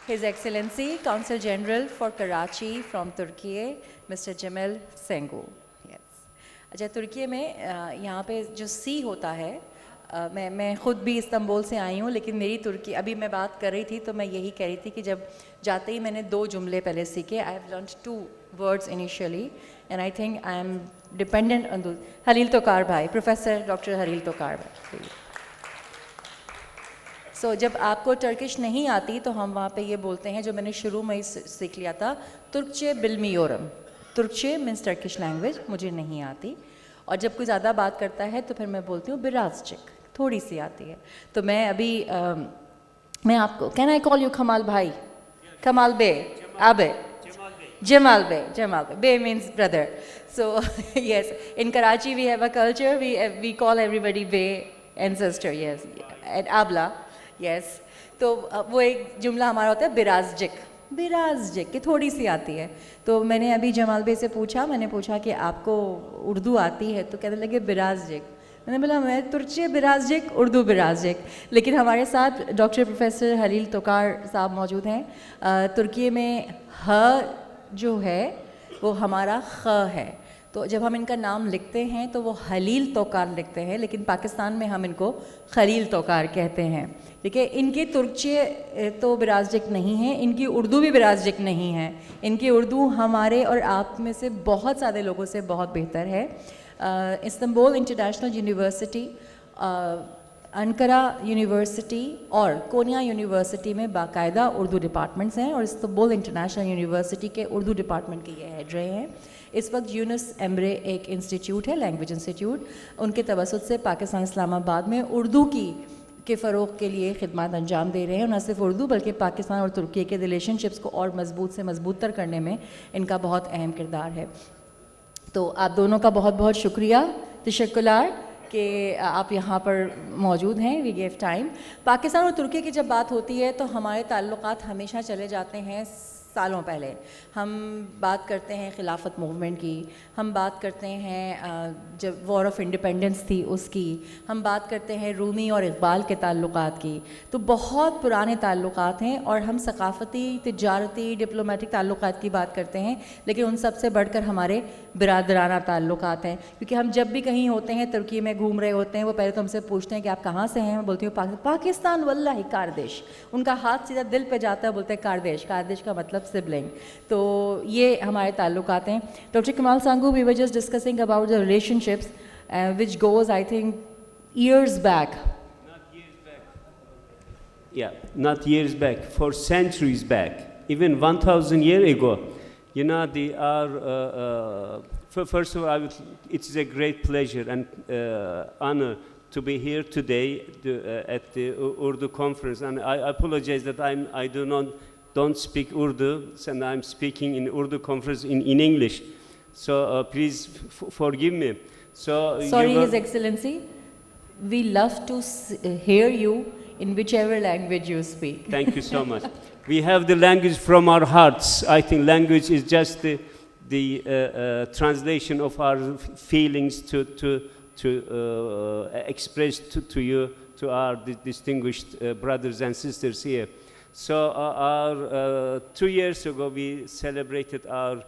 His Excellency Consul General for Karachi from Turkey, Mr. Jamil Sengu. Yes. अच्छा, तुर्की में यहाँ पे जो सी होता है, मैं ख़ुद भी इस्तांबुल से आई हूँ, लेकिन मेरी तुर्की अभी मैं बात कर रही थी तो मैं यही कह रही थी कि जब जाते ही मैंने 2 जुमले पहले सीखे. I have learned 2 words initially and I think I am dependent on those. Halil Tokar bhai, Professor Dr. Halil Tokar bhai. So जब आपको टर्किश नहीं आती तो हम वहाँ पे ये बोलते हैं, जो मैंने शुरू में ही सीख लिया था, तुर्कचे बिलमियोरम. तुर्कचे मीन्स टर्किश लैंग्वेज, मुझे नहीं आती. और जब कोई ज़्यादा बात करता है तो फिर मैं बोलती हूँ बिराज़चिक, थोड़ी सी आती है. तो मैं अभी मैं आपको, कैन आई कॉल यू कमाल भाई? कमाल बे, आबे, Jamal Bey. Bey means brother. So yes, in Karachi we have a culture, we call everybody Bey and sister, yes, and Abla, yes. तो वो एक जुमला हमारा होता है बिराज़जिक कि थोड़ी सी आती है. तो मैंने अभी जमाल बे से पूछा, मैंने पूछा कि आपको उर्दू आती है? तो कहने लगे बिराज़जिक. मैंने बोला मैं तुर्की बिराज़जिक, उर्दू बिराज़जिक. लेकिन हमारे साथ डॉक्टर प्रोफेसर हलील तोकार साहब मौजूद हैं. तुर्की में ह जो है वो हमारा ख है, तो जब हम इनका नाम लिखते हैं तो वो हलील तोकार लिखते हैं, लेकिन पाकिस्तान में हम इनको खलील तोकार कहते हैं. ठीक है, इनकी तुर्की तो बिराज़जिक नहीं है, इनकी उर्दू भी बिराज़जिक नहीं है. इनकी उर्दू हमारे और आप में से बहुत सारे लोगों से बहुत बेहतर है. Istanbul international university, Ankara university और कोनिया यूनिवर्सिटी में बाकायदा उर्दू डिपार्टमेंट्स हैं, और इस्तांबुल इंटरनेशनल यूनिवर्सिटी के उर्दू डिपार्टमेंट के ये हेड रहे हैं. इस वक्त यूनुस एम्रे एक इंस्टीट्यूट है, लैंग्वेज इंस्टीट्यूट, उनके तवसुत से पाकिस्तान इस्लामाबाद में उर्दू के फ़रोग़ के लिए खिदमत अंजाम दे रहे हैं. न सिर्फ उर्दू बल्कि पाकिस्तान और तुर्की के रिलेशनशिप्स को और मजबूत से मजबूत तर करने में इनका बहुत अहम किरदार है. तो आप दोनों का बहुत बहुत शुक्रिया, तशक्कुर कि आप यहाँ पर मौजूद हैं. We give time. पाकिस्तान और तुर्की की जब बात होती है तो हमारे ताल्लुकात हमेशा चले जाते हैं सालों पहले. हम बात करते हैं खिलाफत मूवमेंट की, हम बात करते हैं जब वॉर ऑफ इंडिपेंडेंस थी उसकी, हम बात करते हैं रूमी और इकबाल के ताल्लुकात की. तो बहुत पुराने ताल्लुकात हैं, और हम सकाफ़ती, तिजारती, डिप्लोमेटिक ताल्लुकात की बात करते हैं, लेकिन उन सब से बढ़कर हमारे बिरादराना ताल्लुकात हैं. क्योंकि हम जब भी कहीं होते हैं, तुर्की में घूम रहे होते हैं, वो पहले तो हमसे पूछते हैं कि आप कहाँ से हैं. मैं बोलती हूँ पाकिस्तान, वल्लाही कारदेश. उनका हाथ सीधा दिल पे जाता है, बोलते हैं कारदेश. कारदेश का मतलब सिबलिंग. तो ये हमारे ताल्लुकात हैं. डॉक्टर कमाल सांगू, we were just discussing about the relationships which goes, I think, years back. Not years back. Yeah, not years back, for centuries back, even 1,000 years ago. You know, first of all, it's a great pleasure and honor to be here today at the Urdu conference. And I apologize that I don't speak Urdu, and I'm speaking in Urdu conference in English. So please forgive me. So sorry, His Excellency, we love to hear you in whichever language you speak. Thank you so much. We have the language from our hearts. I think language is just the translation of our feelings to express to you, to our distinguished brothers and sisters here. So 2 years ago we celebrated our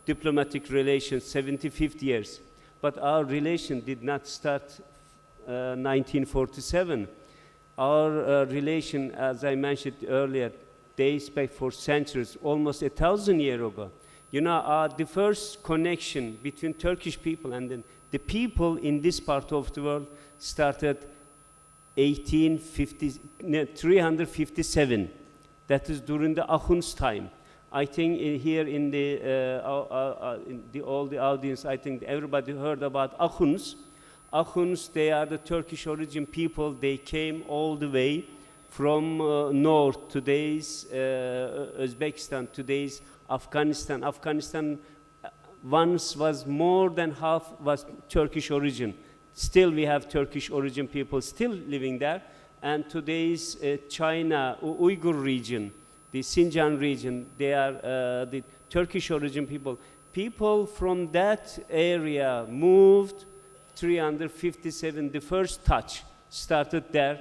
diplomatic relations 75th years. But our relation did not start 1947. Our relation, as I mentioned earlier, dates back for centuries, almost 1,000 years ago. You know, the first connection between Turkish people and then the people in this part of the world started 357. That is during the Akhund's time. I think here in all the audience, I think everybody heard about Akhunds. Akhunds, they are the Turkish origin people. They came all the way from north, today's Uzbekistan, today's Afghanistan. Afghanistan once was more than half was Turkish origin. Still we have Turkish origin people still living there. And today's China, Uyghur region, the Xinjiang region, they are the Turkish origin people. People from that area moved 357. The first touch started there.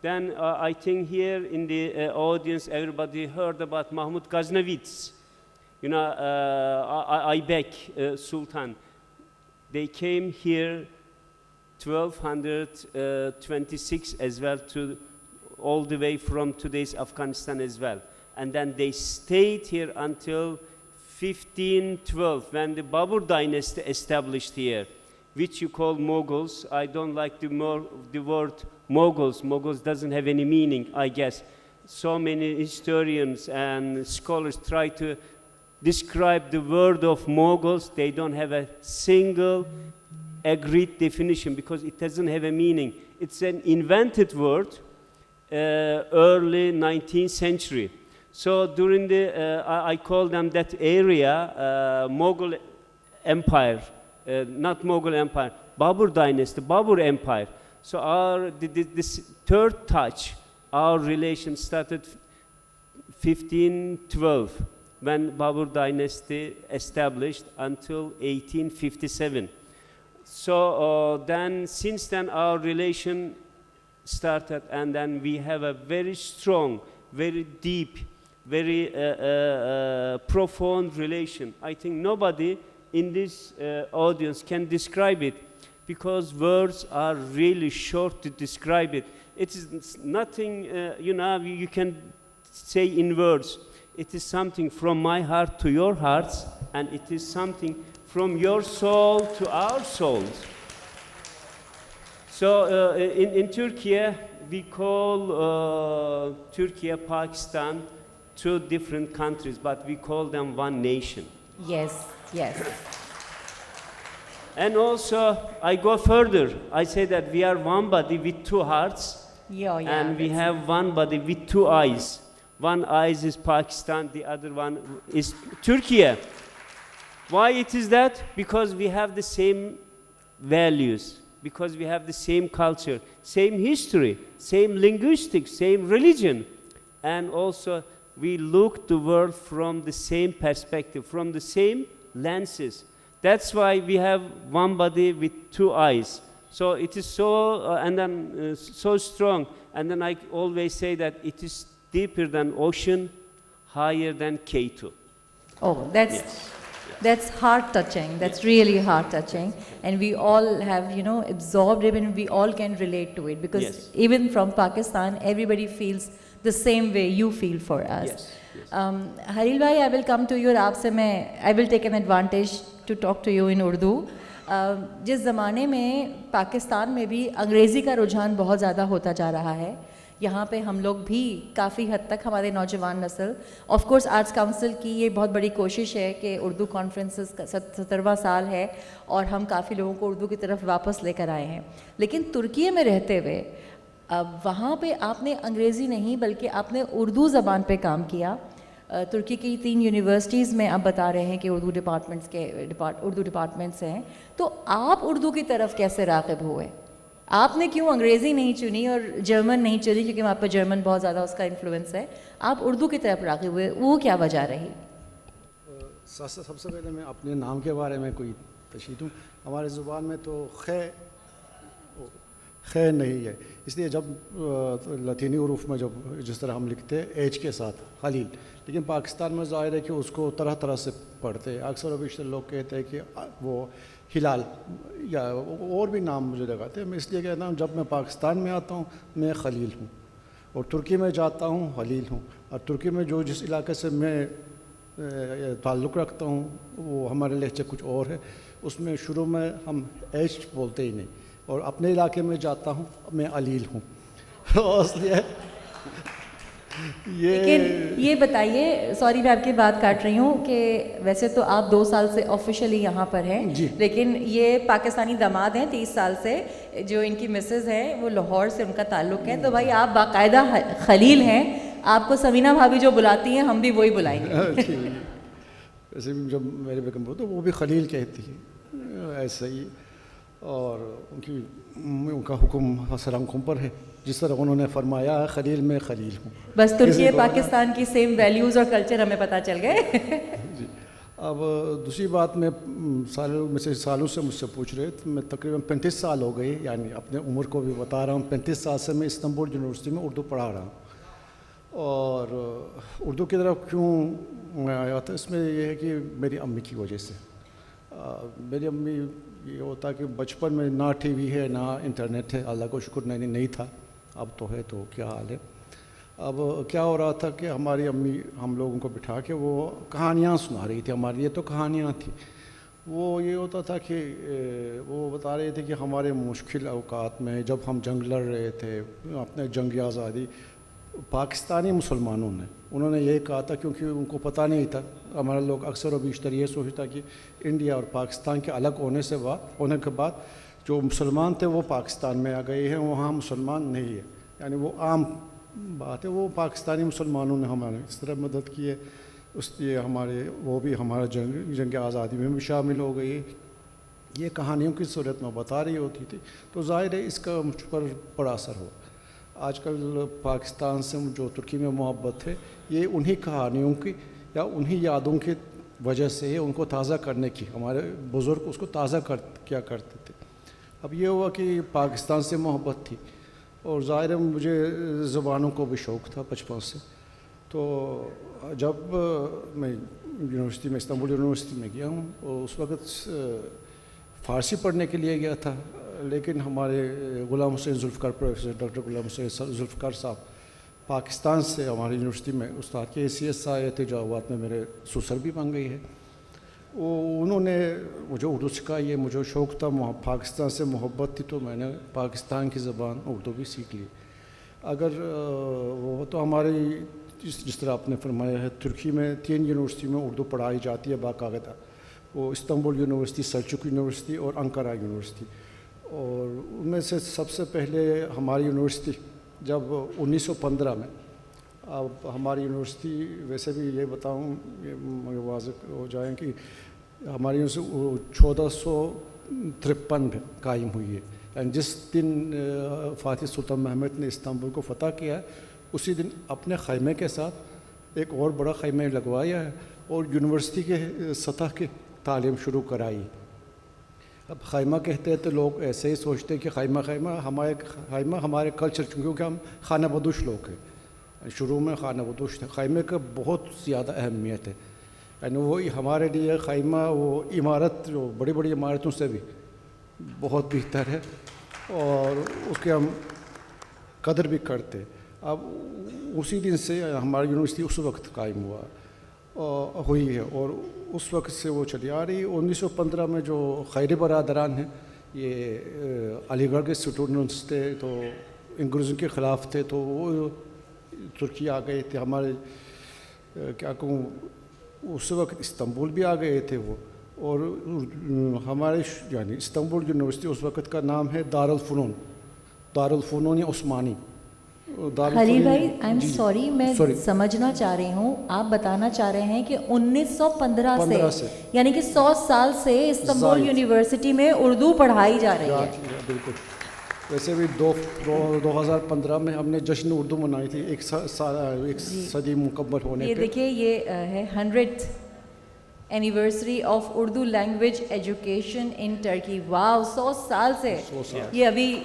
Then I think here in the audience, everybody heard about Mahmud Ghaznavits, Aybek Sultan. They came here 1226 as well, to all the way from today's Afghanistan as well. And then they stayed here until 1512, when the Babur dynasty established here, which you call Mughals. I don't like the word Mughals. Mughals doesn't have any meaning, I guess. So many historians and scholars try to describe the word of Mughals. They don't have a single agreed definition because it doesn't have a meaning. It's an invented word, early 19th century. So during the, I call them that area, Mughal Empire, not Mughal Empire, Babur dynasty, Babur Empire. So this third touch, our relation started 1512, when Babur dynasty established until 1857. So then, since then, our relation started, and then we have a very strong, very deep, very profound relation. I think nobody in this audience can describe it, because words are really short to describe it. It is nothing, you can say in words. It is something from my heart to your hearts, and it is something from your soul to our souls. So in Turkey, we call Turkey, Pakistan, two different countries, but we call them one nation. Yes, yes. And also, I go further. I say that we are one body with two hearts, and we have one body with two eyes. One eye is Pakistan, the other one is Turkey. Why it is that? Because we have the same values, because we have the same culture, same history, same linguistics, same religion, and also we look the world from the same perspective, from the same lenses. That's why we have one body with two eyes. So it is so, so strong. And then I always say that it is deeper than ocean, higher than K2. Oh, that's heart-touching. That's really heart-touching. And we all have, absorbed it, and we all can relate to it. Because even from Pakistan, everybody feels the same way you feel for us. Yes. Halil bhai, I will come to you, and I will take an advantage to talk to you in Urdu. जिस ज़माने में पाकिस्तान में भी अंग्रेज़ी का रुझान बहुत ज़्यादा होता जा रहा है, यहाँ पे हम लोग भी काफ़ी हद तक, हमारे नौजवान नस्ल, ऑफ कोर्स आर्ट्स काउंसिल की ये बहुत बड़ी कोशिश है कि उर्दू कॉन्फ्रेंसेस का 70वां साल है और हम काफ़ी लोगों को उर्दू की तरफ वापस लेकर आए हैं. लेकिन तुर्की में रहते हुए वहाँ पे आपने अंग्रेज़ी नहीं बल्कि आपने उर्दू ज़बान पे काम किया. तुर्की की 3 यूनिवर्सिटीज़ में आप बता रहे हैं कि उर्दू डिपार्टमेंट्स हैं. तो आप उर्दू की तरफ कैसे राग़िब हुए? आपने क्यों अंग्रेज़ी नहीं चुनी और जर्मन नहीं चुनी, क्योंकि वहाँ पर जर्मन बहुत ज़्यादा उसका इन्फ्लुएंस है. आप उर्दू की तरफ राग़िब हुए, वो क्या वजह रही? सबसे पहले मैं अपने नाम के बारे में कोई तशरीह दूँ. हमारे ज़ुबान में तो खै नहीं है, इसलिए जब लतीनी उरूफ में जब जिस तरह हम लिखते हैं एच के साथ खलील, लेकिन पाकिस्तान में ज़ाहिर है कि उसको तरह तरह से पढ़ते हैं. अक्सर अबिशतर लोग कहते हैं कि वो हिलाल या और भी नाम मुझे लगाते हैं. मैं इसलिए कहता हूँ जब मैं पाकिस्तान में आता हूँ मैं खलील हूँ, और तुर्की में जाता हूँ हलील हूँ. और तुर्की में जिस इलाके से मैं ताल्लुक़ रखता हूँ वो हमारे लहजे कुछ और है, उसमें शुरू में हम एच बोलते ही नहीं, और अपने इलाके में जाता हूँ मैं अलील हूँ. इसलिए ये बताइए, सॉरी मैं आपकी बात काट रही हूँ, कि वैसे तो आप 2 साल से ऑफिशियली यहाँ पर हैं, लेकिन ये पाकिस्तानी दामाद हैं 30 साल से, जो इनकी मिसेस हैं वो लाहौर से उनका ताल्लुक़ है. तो भाई आप बाकायदा खलील हैं, आपको समीना भाभी जो बुलाती हैं हम भी वही बुलाएंगे. वैसे जब मेरे बेगम बोलते वो भी खलील कहती है ऐसा ही, और उनका हुक्म सरांखों पर है, जिस तरह उन्होंने फरमाया है खलील में खलील हूँ. बस तुर्की पाकिस्तान की सेम वैल्यूज़ और कल्चर हमें पता चल गए. اب دوسری بات میں سالوں سے مجھ سے پوچھ رہے تو میں تقریباً 35 سال ہو گئے، یعنی اپنے عمر کو بھی بتا رہا ہوں، 35 سال سے میں استنبول یونیورسٹی میں اردو پڑھا رہا ہوں. اور اردو کی طرف کیوں میں آیا تھا، اس میں یہ ہے کہ میری امی کی وجہ سے. میری امی یہ ہوتا کہ بچپن میں نہ ٹی وی ہے نہ انٹرنیٹ ہے، اللہ کو شکر نہیں تھا، اب تو ہے، تو کیا حال ہے. اب کیا ہو رہا تھا کہ ہماری امی ہم لوگوں کو بٹھا کے وہ کہانیاں سنا رہی تھی، ہمارے لیے تو کہانیاں تھیں. وہ یہ ہوتا تھا کہ وہ بتا رہے تھے کہ ہمارے مشکل اوقات میں جب ہم جنگ لڑ رہے تھے، اپنے جنگ آزادی، پاکستانی مسلمانوں نے، انہوں نے یہ کہا تھا، کیونکہ ان کو پتہ نہیں تھا. ہمارے لوگ اکثر و بیشتر یہ سوچتا کہ انڈیا اور پاکستان کے الگ ہونے کے بعد جو مسلمان تھے وہ پاکستان میں آ گئے ہیں، وہاں مسلمان نہیں ہے، یعنی وہ عام بات ہے. وہ پاکستانی مسلمانوں نے ہمارے اس طرح مدد کی ہے، اس لیے وہ بھی ہمارا جنگ آزادی میں بھی شامل ہو گئی. یہ کہانیوں کی صورت میں بتا رہی ہوتی تھی، تو ظاہر ہے اس کا مجھ پر بڑا اثر ہو. آج کل پاکستان سے جو ترکی میں محبت ہے، یہ انہی کہانیوں کی یا انہی یادوں کی وجہ سے ان کو تازہ کرنے کی، ہمارے بزرگ اس کو تازہ کیا کرتے تھے. اب یہ ہوا کہ پاکستان سے محبت تھی، اور ظاہر ہے مجھے زبانوں کو بھی شوق تھا بچپن سے. تو جب میں یونیورسٹی میں استنبول یونیورسٹی میں گیا ہوں، اس وقت فارسی پڑھنے کے لیے گیا تھا، لیکن ہمارے غلام حسین ذوالفقار، پروفیسر ڈاکٹر غلام حسین ذوالفقار صاحب پاکستان سے ہماری یونیورسٹی میں استاد کی حیثیت سے آئے تھے، جو اوقات میں میرے سسر بھی بن گئی ہے. انہوں نے مجھے اردو سکھائی ہے. مجھے شوق تھا، پاکستان سے محبت تھی، تو میں نے پاکستان کی زبان اردو بھی سیکھ لی. اگر وہ تو ہماری جس طرح آپ نے فرمایا ہے، ترکی میں 3 یونیورسٹی میں اردو پڑھائی جاتی ہے باقاعدہ. وہ استنبول یونیورسٹی، سلچوک یونیورسٹی اور انقرہ یونیورسٹی. اور ان میں سے سب سے پہلے ہماری یونیورسٹی جب 1915 میں، اب ہماری یونیورسٹی ویسے بھی یہ بتاؤں، یہ واضح ہو جائیں کہ ہماری یونیورسٹی 1453 میں قائم ہوئی ہے. یعنی جس دن فاتح سلطان محمد نے استنبول کو فتح کیا ہے، اسی دن اپنے خیمے کے ساتھ ایک اور بڑا خیمہ لگوایا ہے اور یونیورسٹی کے سطح کی تعلیم شروع کرائی. اب خیمہ کہتے ہیں تو لوگ ایسے ہی سوچتے ہیں کہ خیمہ ہمارے کلچر، کیونکہ ہم خانہ بدوش لوگ ہیں، شروع میں خانہ بدوش تھے. خیمے کا بہت زیادہ اہمیت ہے، یعنی وہ ہمارے لیے خیمہ وہ عمارت جو بڑی بڑی عمارتوں سے بھی بہت بہتر ہے، اور اس کے ہم قدر بھی کرتے. اب اسی دن سے ہماری یونیورسٹی اس وقت قائم ہوئی ہے، اور اس وقت سے وہ چلی آ رہی. 1915 میں جو خیری برادران ہیں، یہ علی گڑھ کے اسٹوڈنٹس تھے، تو انگریزوں کے خلاف تھے، تو وہ ترکی آ گئے تھے. ہمارے کیا کہوں، اس وقت استنبول بھی آ گئے تھے وہ. اور ہمارے یعنی استنبول یونیورسٹی اس وقت کا نام ہے دارالفنون عثمانی. خلیل بھائی، آئی ایم سوری، میں سمجھنا چاہ رہی ہوں، آپ بتانا چاہ رہے ہیں کہ 1915 سے یعنی کہ 100 سال سے استنبول یونیورسٹی میں اردو پڑھائی جا رہی ہے. بالکل. ویسے بھی 2015 میں ہم نے جشن اردو منائی تھی، ایک صدی مکمل ہونے پہ. یہ دیکھیے، یہ ہے 100th anniversary of Urdu language education in Turkey. Wow, 100 سال سے. یہ ابھی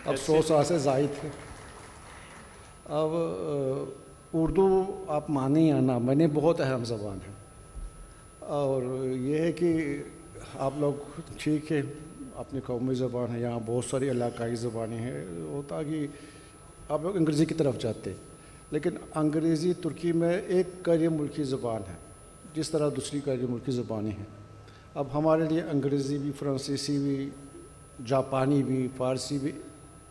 100 سال سے زائد ہے. اب اردو آپ مانیں یا نہ مانیں، بہت اہم زبان ہے. اور یہ ہے کہ آپ لوگ ٹھیک ہے اپنی قومی زبان ہے، یہاں بہت ساری علاقائی زبانیں ہیں، ہوتا کہ آپ لوگ انگریزی کی طرف جاتے، لیکن انگریزی ترکی میں ایک غیر ملکی زبان ہے، جس طرح دوسری غیر ملکی زبانیں ہیں. اب ہمارے لیے انگریزی بھی، فرانسیسی بھی، جاپانی بھی، فارسی بھی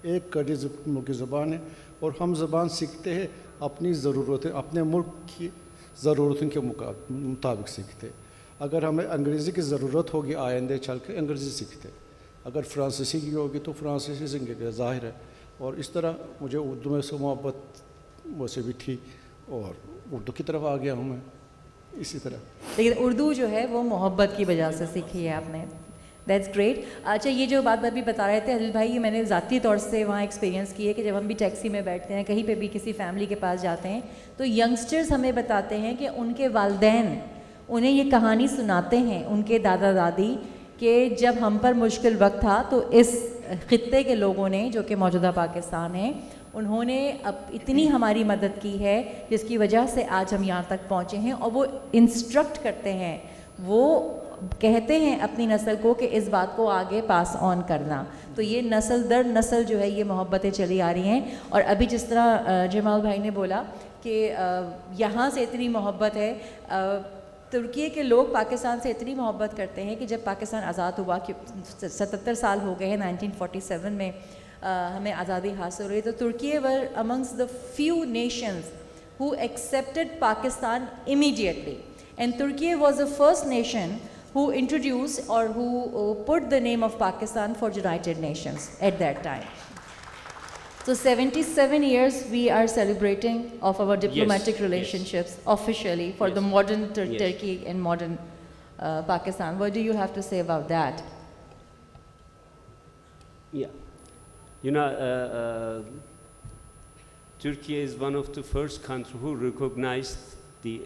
ایک غیر ملکی زبان ہے. اور ہم زبان سیکھتے ہیں اپنی ضرورتیں، اپنے ملک کی ضرورتوں کے مطابق سیکھتے. اگر ہمیں انگریزی کی ضرورت ہوگی آئندہ چل کے، انگریزی سیکھتے. اگر فرانسیسی کی ہوگی تو فرانسیسی سیکھیں، ظاہر ہے. اور اس طرح مجھے اردو میں سے محبت ویسے بھی تھی، اور اردو کی طرف آ گیا ہوں میں اسی طرح. لیکن اردو جو ہے وہ محبت کی وجہ سے سیکھی ہے آپ نے. That's great. اچھا، یہ جو بات بھی بتا رہے تھے حلیل بھائی، یہ میں نے ذاتی طور سے وہاں ایکسپیرینس کی ہے کہ جب ہم بھی ٹیکسی میں بیٹھتے ہیں، کہیں پہ بھی کسی فیملی کے پاس جاتے ہیں، تو ینگسٹرز ہمیں بتاتے ہیں کہ ان کے والدین انہیں یہ کہانی سناتے ہیں ان کے دادا دادی کہ جب ہم پر مشکل وقت تھا تو اس خطے کے لوگوں نے جو کہ موجودہ پاکستان ہے انہوں نے اب اتنی ہماری مدد کی ہے جس کی وجہ سے آج ہم یہاں تک پہنچے ہیں. اور وہ انسٹرکٹ کرتے ہیں, وہ کہتے ہیں اپنی نسل کو کہ اس بات کو آگے پاس آن کرنا. تو یہ نسل در نسل جو ہے یہ محبتیں چلی آ رہی ہیں. اور ابھی جس طرح جمال بھائی نے بولا کہ یہاں سے اتنی محبت ہے, ترکی کے لوگ پاکستان سے اتنی محبت کرتے ہیں کہ جب پاکستان آزاد ہوا کہ 77 سال ہو گئے ہیں, 1947 میں ہمیں آزادی حاصل ہوئی, تو Turkey were amongst the few nations who accepted Pakistan immediately, and Turkey was the first nation who introduced or who put the name of Pakistan for United Nations at that time. So 77 years we are celebrating of our diplomatic relationships officially for the modern Turkey and modern Pakistan. What do you have to say about that? Yeah, you know, Turkey is one of the first countries who recognized the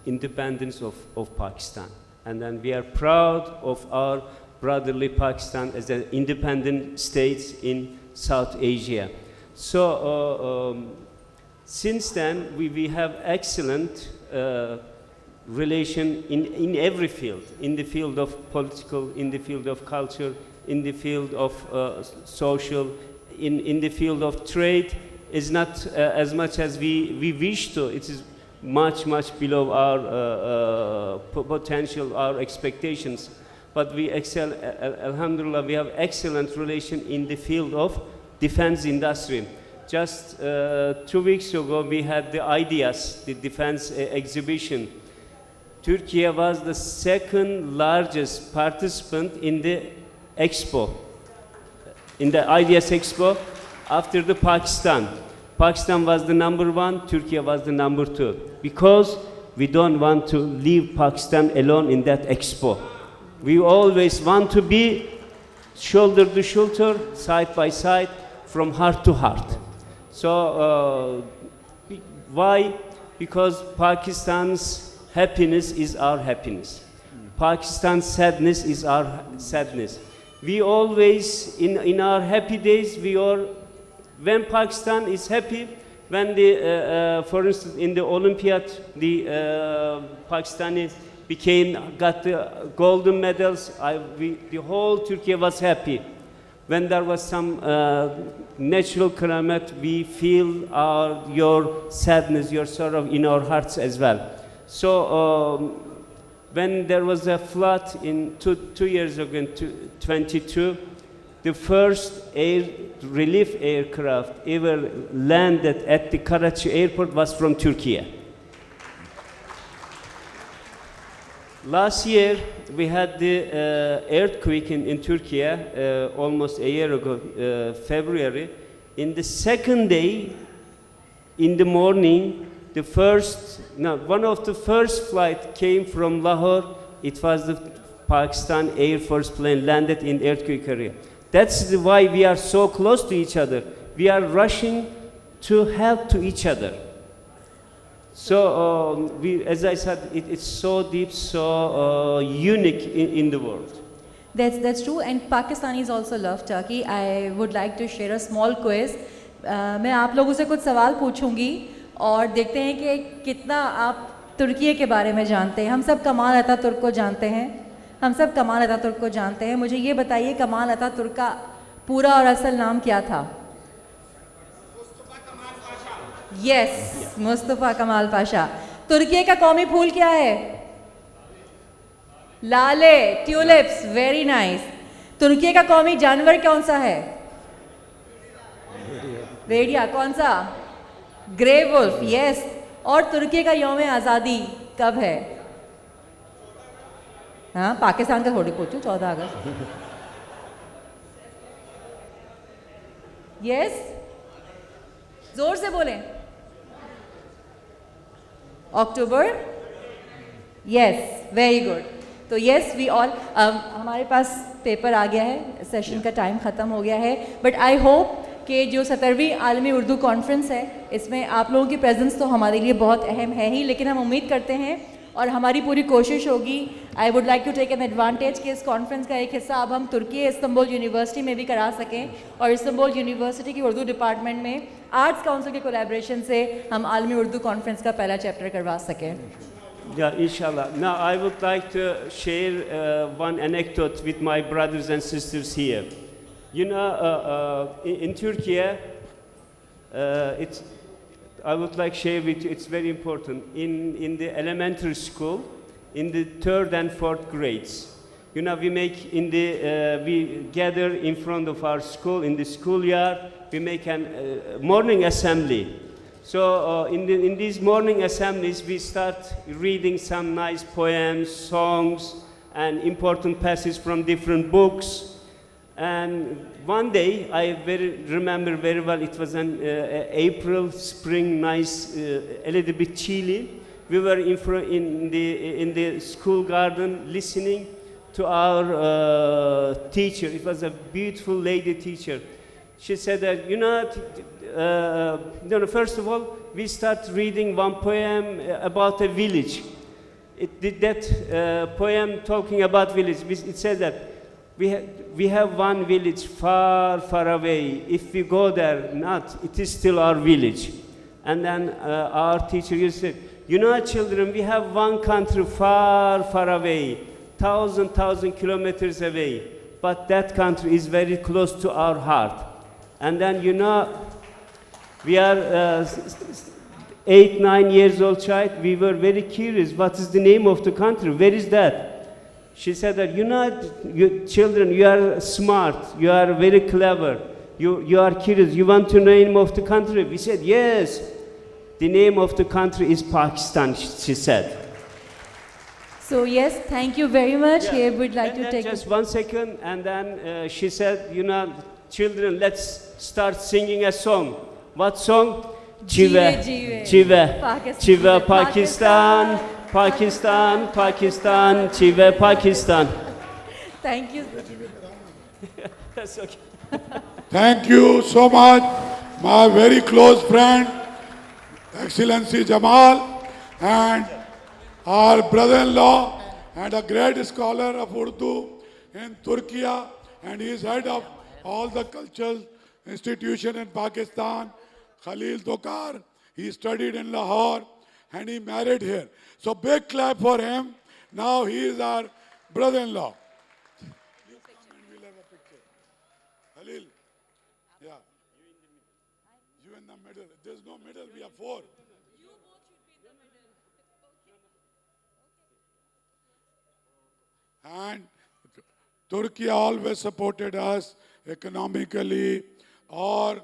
independence of Pakistan. And then we are proud of our brotherly Pakistan as an independent state in South Asia. So since then we have excellent relation in every field, in the field of political, in the field of culture, in the field of social, in the field of trade. Is not as much as we wish to. It is much below our potential, our expectations. But we excel, alhamdulillah, we have excellent relation in the field of defense industry. Just 2 weeks ago, we had the IDEAS, the defense exhibition. Turkey was the second largest participant in the expo, in the IDEAS expo, after the Pakistan. Pakistan was the number 1, Turkey was the number 2. Because we don't want to leave Pakistan alone in that expo. We always want to be shoulder to shoulder, side by side, from heart to heart. So why? Because Pakistan's happiness is our happiness. Pakistan's sadness is our sadness. We always, in our happy days, when Pakistan is happy, when for instance, in the Olympiad, the Pakistanis got the golden medals, the whole Turkey was happy. When there was some natural calamity, we feel your sadness, your sorrow in our hearts as well. So when there was a flood in 2 years ago, in 22, the first relief aircraft ever landed at the Karachi airport was from Turkey. Last year, we had the earthquake in Turkey, almost a year ago, February. In the second day, in the morning, one of the first flight came from Lahore. It was the Pakistan Air Force plane landed in earthquake area. That's why we are so close to each other. We are rushing to help to each other. So, as I said, it's so deep, so unique in the world. That's true, and Pakistanis also love Turkey. I would like to share a small quiz. میں آپ لوگوں سے کچھ سوال پوچھوں گی اور دیکھتے ہیں کہ کتنا آپ ترکی کے بارے میں جانتے ہیں. ہم سب کمال اتاتürk کو جانتے ہیں. ہم سب کمال اتاتürk کو جانتے ہیں. مجھے یہ بتائیے کمال اتاتürk کا پورا اور اصل نام کیا تھا؟ یس، مصطفیٰ کمال پاشا. ترکی کا قومی پھول کیا ہے؟ لالے، ٹیولپس. Very nice. ترکی کا قومی جانور کون سا ہے؟ ویڑیا. کون سا؟ Grey wolf. یس. اور ترکی کا یوم آزادی کب ہے؟ ہاں، پاکستان کا تھوڑی پوچھو. 14 اگست. یس، زور سے بولیں. اکتوبر. یس، ویری گڈ. تو یس وی آل. ہمارے پاس پیپر آ گیا ہے, سیشن کا ٹائم ختم ہو گیا ہے, بٹ آئی ہوپ کہ جو 17ویں عالمی اردو کانفرنس ہے اس میں آپ لوگوں کی پریزنس تو ہمارے لیے بہت اہم ہے ہی, لیکن ہم امید کرتے ہیں اور ہماری پوری کوشش ہوگی. I would like to take an advantage کہ اس کانفرنس کا ایک حصہ اب ہم ترکی استنبول یونیورسٹی میں بھی کرا سکیں, اور استنبول یونیورسٹی کی اردو ڈپارٹمنٹ میں آرٹس کاؤنسل کے کولیبریشن سے ہم عالمی اردو کانفرنس کا پہلا چیپٹر کروا سکیں. Yeah, inshallah. Now I would like to share one anecdote with my brothers and sisters here. You know, in Turkey, I would like to share with you, it's very important. In the elementary school, in the 3rd and 4th grades, you know, we gather in front of our school, in the schoolyard, we make a morning assembly. So in these morning assemblies, we start reading some nice poems, songs, and important passages from different books. And one day, I remember very well, it was an April, spring, nice, a little bit chilly. We were in the school garden listening to our teacher. It was a beautiful lady teacher. She said that, first of all, we start reading one poem about a village. That poem talking about village, it says that we have one village far, far away. If we go there, it is still our village. And then our teacher used to say, children, we have one country far, far away, 1,000 kilometers away, but that country is very close to our heart. And then, we are 8, 9 years old child. We were very curious. What is the name of the country? Where is that? She said that, you children, you are smart. You are very clever. You are curious. You want to know the name of the country? We said, yes. The name of the country is Pakistan, she said. So yes, thank you very much. Yeah. Here we'd like And to then take just 1 second, and then she said, children, let's start singing a song. What song? Chive, Jive. Chive, Pakistan. Chive, Pakistan, Pakistan, Pakistan, Chive, Pakistan. Thank you. That's okay. Thank you so much, my very close friend, Excellency Jamal, and our brother-in-law, and a great scholar of Urdu in Turkey, and he is head of all the cultural institution in Pakistan, Khalil Tokar. He studied in Lahore and he married here. So big clap for him. Now he is our brother-in-law. You come and we'll have a picture. Khalil. Yeah. You in the middle. There's no middle. We are 4. You both should be in the middle. And Turkey always supported us economically or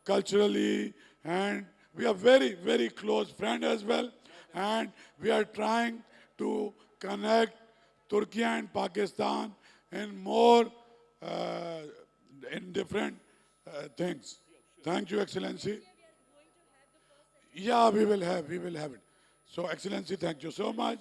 culturally, and we are very, very close friends as well, and we are trying to connect Turkey and Pakistan in more, in different things. Thank you, Excellency. Yeah, we will have it. So, Excellency, thank you so much.